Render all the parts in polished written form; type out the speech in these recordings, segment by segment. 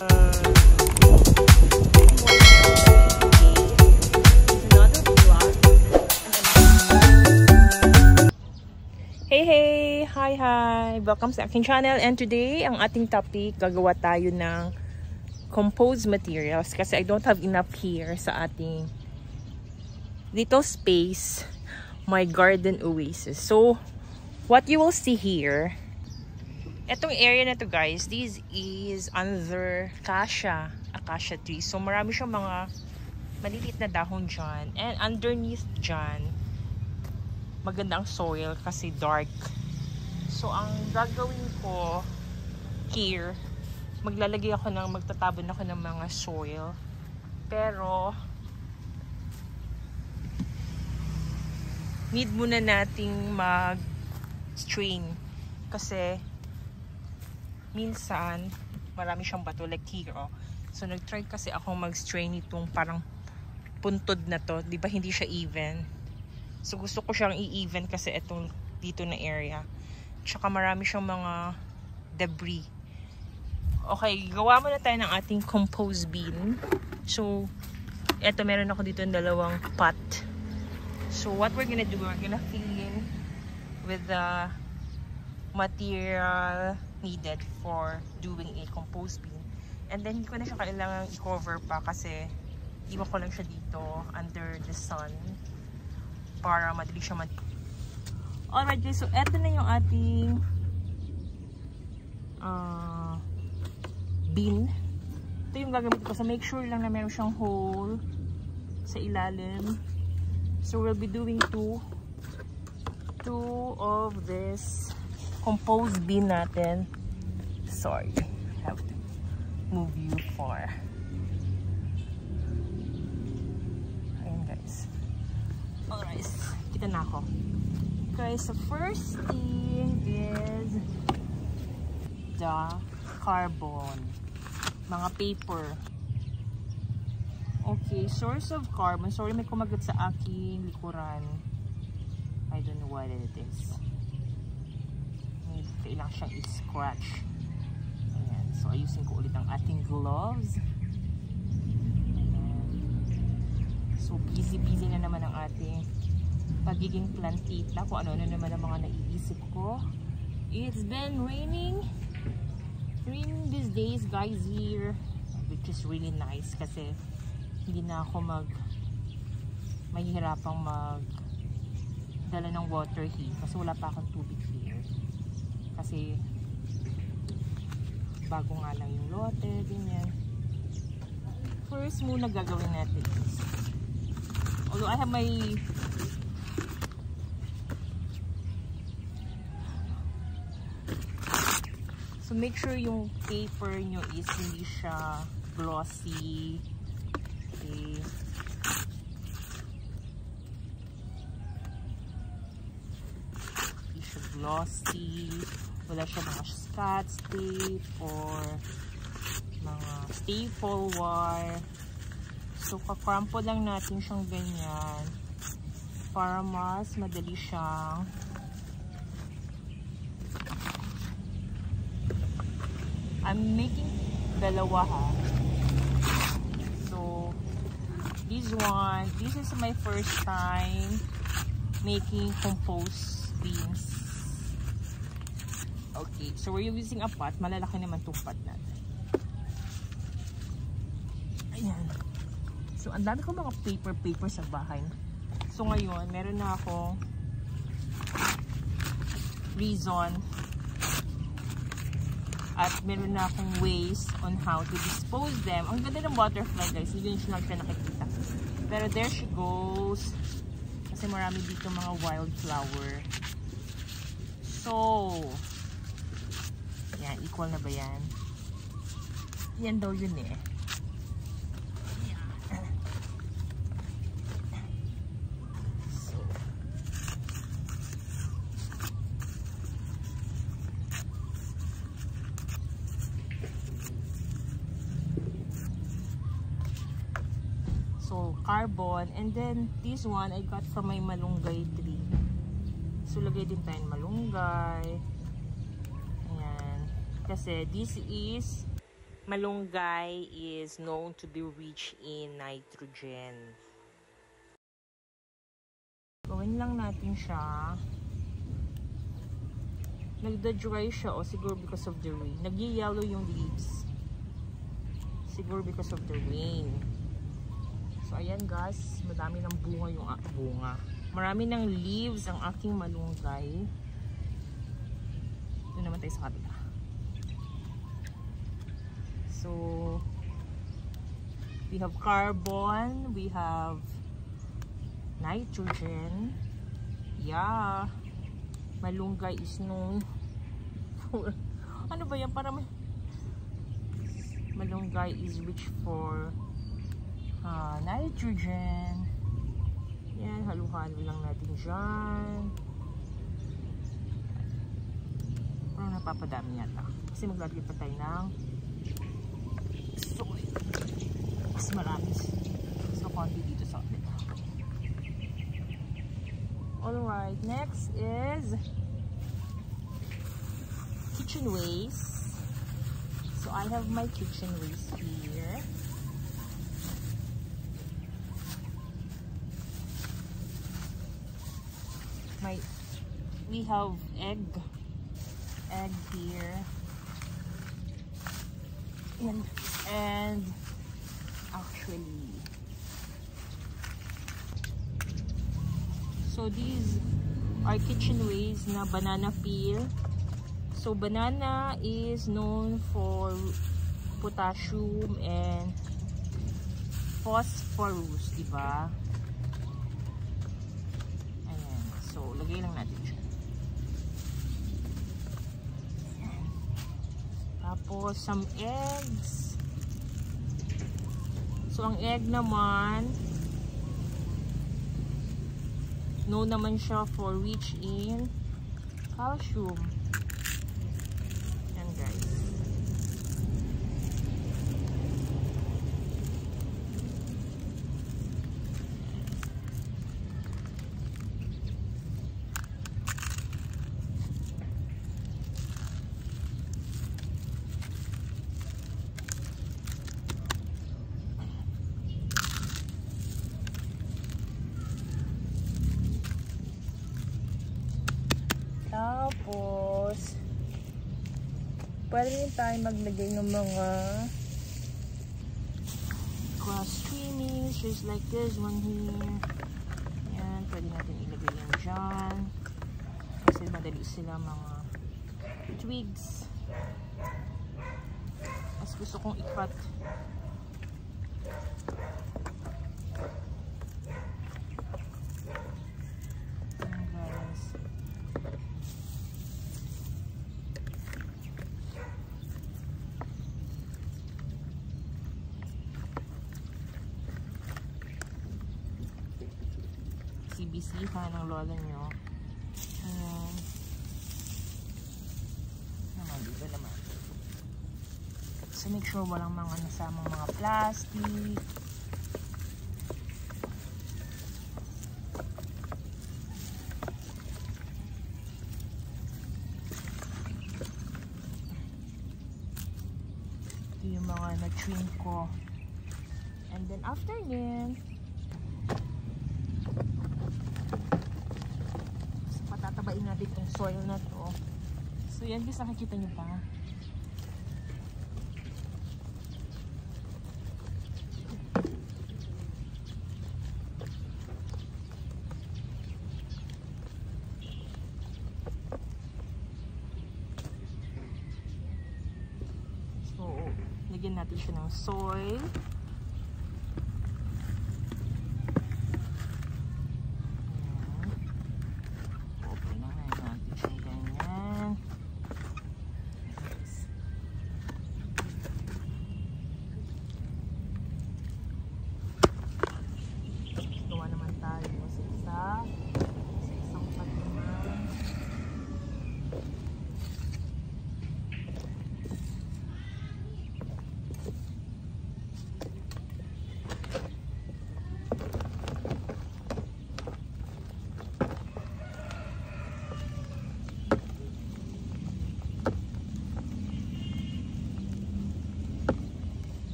Hey! Hi! Welcome sa aking channel, and today ang ating topic, gagawa tayo ng composed materials kasi I don't have enough here sa ating little space, my garden oasis. So what you will see here, etong area na to guys, this is under acacia tree. So marami siyang mga maliliit na dahon dyan, and underneath dyan magandang soil kasi dark. So ang gagawin ko here, magtatabon ako ng mga soil, pero need muna nating mag-strain kasi minsan marami siyang bato like here, oh. So nag-try kasi ako mag-strain itong parang puntod na to, di ba hindi siya even. So gusto ko siyang i-even kasi itong dito na area. Tsaka marami siyang mga debris. Okay, gawa muna tayo ng ating compost bin. So, eto meron ako dito ng dalawang pot. So what we're gonna do, we're gonna fill in with the material needed for doing a compost bin. And then hindi ko na siya kailangan i-cover pa kasi iwan ko lang siya dito under the sun para madali siya Alright guys, so eto na yung ating bin. Ito yung gagamit ko. So make sure lang na meron siyang hole sa ilalim. So we'll be doing two of this compost bin natin. Sorry, I have to move you far. Ayan guys. Alright, kita na ako. Guys, the first thing is the carbon. Mga paper. Okay, source of carbon. Sorry, may kumagat sa aking likuran. I don't know what it is. Kailangan siyang i-scratch. Ayan. So, ayusin ko ulit ang ating gloves. Ayan. So, busy na naman ang ating pagiging plantita. Kung ano naman ang mga naiisip ko. It's been raining these days guys here, which is really nice kasi hindi na ako mahihirapang magdala ng water heat kasi wala pa akong tubig here. Kasi bago nga lang yung lote, ganyan. First muna gagawin natin is, although I have my so make sure yung paper nyo is hindi siya glossy. Okay. Hindi siya glossy. Wala siya mga scotch tape or mga staple wire. So kakrumple lang natin siyang ganyan para mas madali siyang I'm making dalawa ha. So this is my first time making compost bins. Okay, so we're using a pot. Malalaki naman itong pot natin. Ayan. So ang dami ko mga paper sa bahay. So ngayon, meron na akong reason at meron na akong ways on how to dispose them. Ang ganda ng butterfly guys, hindi nyo siya nakikita. Pero there she goes. Kasi marami dito mga wildflower. So, yan, equal na ba yan? Yan daw yun eh. So, carbon. And then, this one, I got from my malunggay tree. So, lagay din tayo malunggay. Ayan. Kasi, this is malunggay is known to be rich in nitrogen. Gawin lang natin siya. Nagda-dry siya o siguro because of the rain. Nag-yellow yung leaves. Siguro because of the rain. So ayan guys, madami ng bunga yung bunga. Marami ng leaves ang aking malunggay. Ito naman tayo sa kabila. So we have carbon, we have nitrogen. Yeah. Malunggay is known for ano ba yan? Para malunggay is rich for nitrogen. Yan, halo-halo lang natin dyan. Parang napapadami yata. Kasi maglalagay pa tayo ng soy. Mas marami. So, konti dito sa atin. Alright, next is kitchen waste. So, I have my kitchen waste here. We have egg here, and actually, so these are kitchen waste na banana peel. So banana is known for potassium and phosphorus, diba? Ayan, so lagay lang natin siya. Tapos, some eggs. So, ang egg naman, known naman siya for rich in calcium. Yan, guys. Tapos, pwede rin tayo maglagay ng mga cross trimmings, just like this one here. Yan, pwede natin ilagay yan dyan. Kasi madali sila mga twigs. Mas gusto kong i-cut. Bisihan ng lola nyo. Naman, dito naman. So, make sure walang mga nasamang mga plastic. Ito yung mga na-trim ko. And then, after yan, tatabain natin itong soil na to. So yan guys, nakikita nyo pa. So, lagyan natin siya ng soil.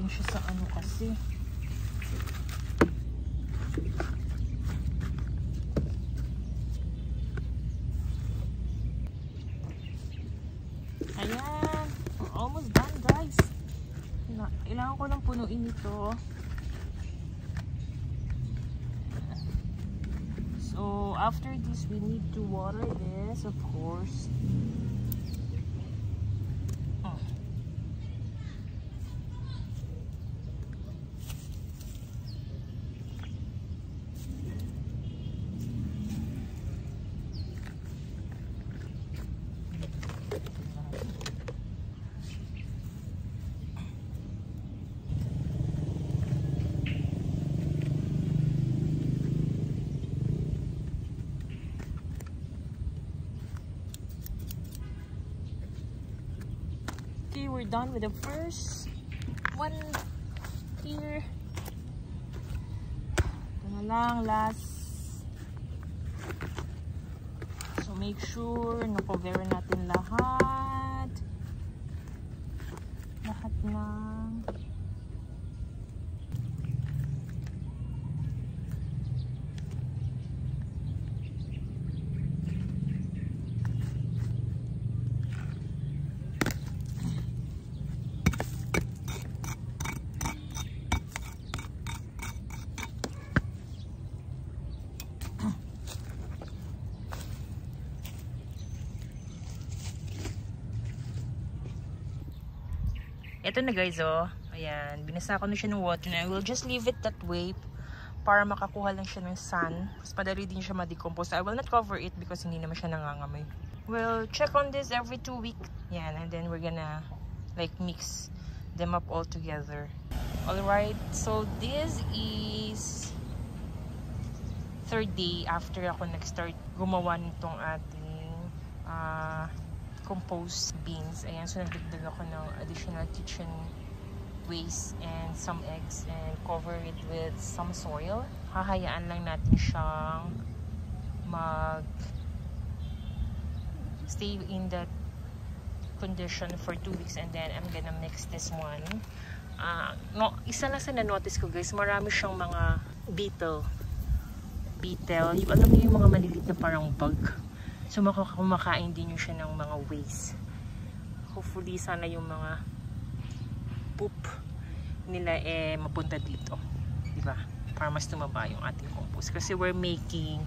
natin siya sa ano kasi. Ayan. We're almost done, guys. Kailangan ko lang punuin ito. So, after this, we need to water this, of course. Okay, we're done with the first one here. Ito na lang, last. So make sure na-cover natin lahat. Lahat ng ito na, guys, oh. Ayan, binasa ko na siya ng water na. I will just leave it that way para makakuha lang siya ng sun. Mas madali din siya ma-decompose. I will not cover it because hindi naman siya nangangamoy. We'll check on this every 2 weeks. Yan, and then we're gonna like mix them up all together. Alright, so this is 3rd day after ako nag-start gumawa nitong ating compost beans. Ayan, so nagdagdag ako ng additional kitchen waste and some eggs and cover it with some soil. Hahayaan lang natin siyang stay in that condition for 2 weeks and then I'm gonna mix this one. No, isa lang sa na-notice ko, guys, marami siyang mga beetle. Yung, alam niyo yung mga maliliit na parang bug. So kumakain din yun siya ng mga waste. Hopefully sana yung mga poop nila mapunta dito, diba? Para mas tumaba yung ating compost. Kasi we're making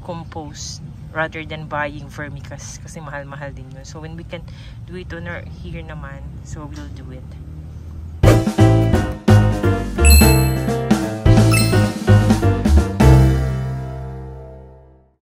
compost rather than buying vermicast kasi mahal-mahal din yun. So when we can do it on here naman, so we'll do it.